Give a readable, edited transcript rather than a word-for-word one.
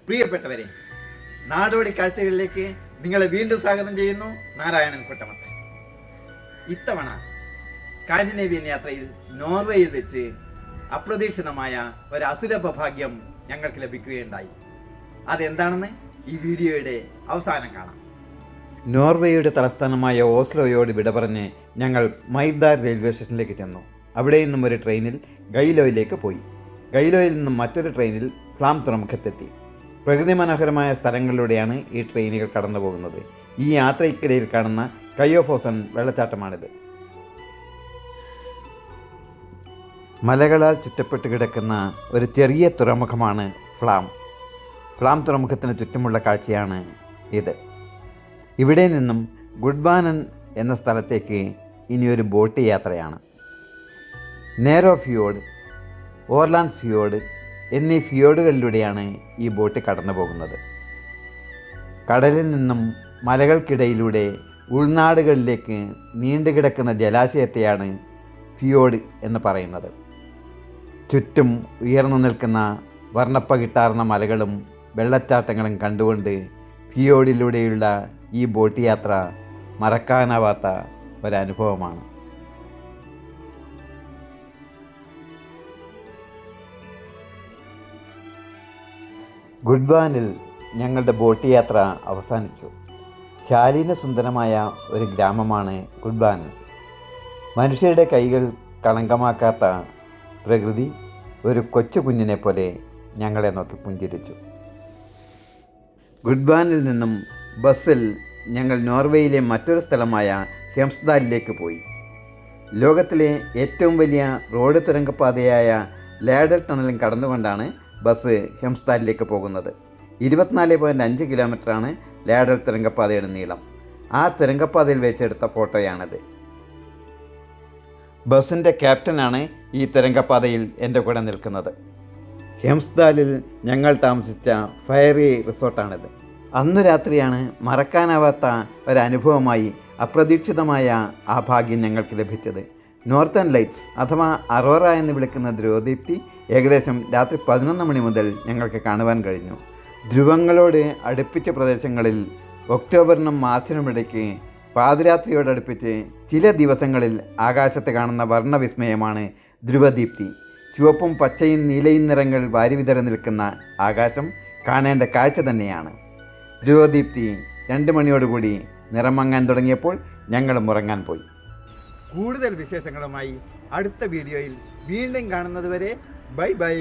പ്രിയപ്പെട്ടവരെ, നാടോടി കാഴ്ചകളിലേക്ക് നിങ്ങളെ വീണ്ടും സ്വാഗതം ചെയ്യുന്നു. നാരായണൻ കുട്ടമത്ത്. ഇത്തവണ സ്കാൻഡിനേവിയൻ യാത്രയിൽ നോർവേയിൽ വെച്ച് അപ്രതീക്ഷിതമായ ഒരു അസുലഭ ഭാഗ്യം ഞങ്ങൾക്ക് ലഭിക്കുകയുണ്ടായി. അതെന്താണെന്ന് ഈ വീഡിയോയുടെ അവസാനം കാണാം. നോർവേയുടെ തലസ്ഥാനമായ ഓസ്ലോയോട് വിട പറഞ്ഞ് ഞങ്ങൾ മൈദ്ദാർ റെയിൽവേ സ്റ്റേഷനിലേക്ക് ചെന്നു. അവിടെ നിന്നും ഒരു ട്രെയിനിൽ ഗൈലോയിലേക്ക് പോയി. ഗൈലോയിൽ നിന്നും മറ്റൊരു ട്രെയിനിൽ ഫ്ലാം തുറമുഖത്തെത്തി. പ്രകൃതി മനോഹരമായ സ്ഥലങ്ങളിലൂടെയാണ് ഈ ട്രെയിനുകൾ കടന്നു പോകുന്നത്. ഈ യാത്രയ്ക്കിടയിൽ കാണുന്ന കയോഫോസൻ വെള്ളച്ചാട്ടമാണിത്. മലകളാൽ ചുറ്റപ്പെട്ട് കിടക്കുന്ന ഒരു ചെറിയ തുറമുഖമാണ് ഫ്ലാം തുറമുഖത്തിന് ചുറ്റുമുള്ള കാഴ്ചയാണ് ഇത്. ഇവിടെ നിന്നും ഗുഡ്ബാനൻ എന്ന സ്ഥലത്തേക്ക് ഇനിയൊരു ബോട്ട് യാത്രയാണ്. നേരോ ഫിയോഡ്, ഓർലാൻഡ് ഫിയോഡ് എന്നീ ഫിയോഡുകളിലൂടെയാണ് ഈ ബോട്ട് കടന്നു പോകുന്നത്. കടലിൽ നിന്നും മലകൾക്കിടയിലൂടെ ഉൾനാടുകളിലേക്ക് നീണ്ടുകിടക്കുന്ന ജലാശയത്തെയാണ് ഫിയോഡ് എന്ന് പറയുന്നത്. ചുറ്റും ഉയർന്നു നിൽക്കുന്ന വർണ്ണപ്പകിട്ടാർന്ന മലകളും വെള്ളച്ചാട്ടങ്ങളും കണ്ടുകൊണ്ട് ഫിയോഡിലൂടെയുള്ള ഈ ബോട്ട് യാത്ര മറക്കാനാവാത്ത ഒരനുഭവമാണ്. ഗുഡ്ബാനിൽ ഞങ്ങളുടെ ബോട്ട് യാത്ര അവസാനിച്ചു. ശാലീന സുന്ദരമായ ഒരു ഗ്രാമമാണ് ഗുഡ്ബാൻ. മനുഷ്യരുടെ കൈകൾ കളങ്കമാക്കാത്ത പ്രകൃതി ഒരു കൊച്ചു കുഞ്ഞിനെ പോലെ ഞങ്ങളെ നോക്കി പുഞ്ചിരിച്ചു. ഗുഡ്ബാനിൽ നിന്നും ബസ്സിൽ ഞങ്ങൾ നോർവേയിലെ മറ്റൊരു സ്ഥലമായ ഹെംസ്ദാലിലേക്ക് പോയി. ലോകത്തിലെ ഏറ്റവും വലിയ റോഡ് തുരങ്കപ്പാതയായ ലാഡൽ ടണലും കടന്നുകൊണ്ടാണ് ബസ് ഹെംസ്ദാലിലേക്ക് പോകുന്നത്. 24.5 കിലോമീറ്ററാണ് ലാഡൽ തുരങ്കപ്പാതയുടെ നീളം. ആ തുരങ്കപ്പാതയിൽ വെച്ചെടുത്ത ഫോട്ടോയാണിത്. ബസ്സിൻ്റെ ക്യാപ്റ്റനാണ് ഈ തുരങ്കപ്പാതയിൽ എൻ്റെ കൂടെ നിൽക്കുന്നത്. ഹെംസ്ദാലിൽ ഞങ്ങൾ താമസിച്ച ഫയറി റിസോർട്ടാണിത്. അന്നു രാത്രിയാണ് മറക്കാനാവാത്ത ഒരനുഭവമായി അപ്രതീക്ഷിതമായ ആ ഭാഗ്യം ഞങ്ങൾക്ക് ലഭിച്ചത്. നോർത്തേൺ ലൈറ്റ്സ് അഥവാ അറോറ എന്ന് വിളിക്കുന്ന ധ്രുവദീപ്തി ഏകദേശം രാത്രി 11 മണി മുതൽ ഞങ്ങൾക്ക് കാണുവാൻ കഴിഞ്ഞു. ധ്രുവങ്ങളോട് അടുപ്പിച്ച പ്രദേശങ്ങളിൽ ഒക്ടോബറിനും മാർച്ചിനുമിടയ്ക്ക് പാതിരാത്രിയോടടുപ്പിച്ച് ചില ദിവസങ്ങളിൽ ആകാശത്ത് കാണുന്ന വർണ്ണവിസ്മയമാണ് ധ്രുവദീപ്തി. ചുവപ്പും പച്ചയും നീലയും നിറങ്ങൾ വാരിവിതറി നിൽക്കുന്ന ആകാശം കാണേണ്ട കാഴ്ച തന്നെയാണ്. ധ്രുവദീപ്തി 2 മണിയോടുകൂടി നിറം മങ്ങാൻ തുടങ്ങിയപ്പോൾ ഞങ്ങളും ഉറങ്ങാൻ പോയി. കൂടുതൽ വിശേഷങ്ങളുമായി അടുത്ത വീഡിയോയിൽ വീണ്ടും കാണുന്നതുവരെ ബൈ ബൈ.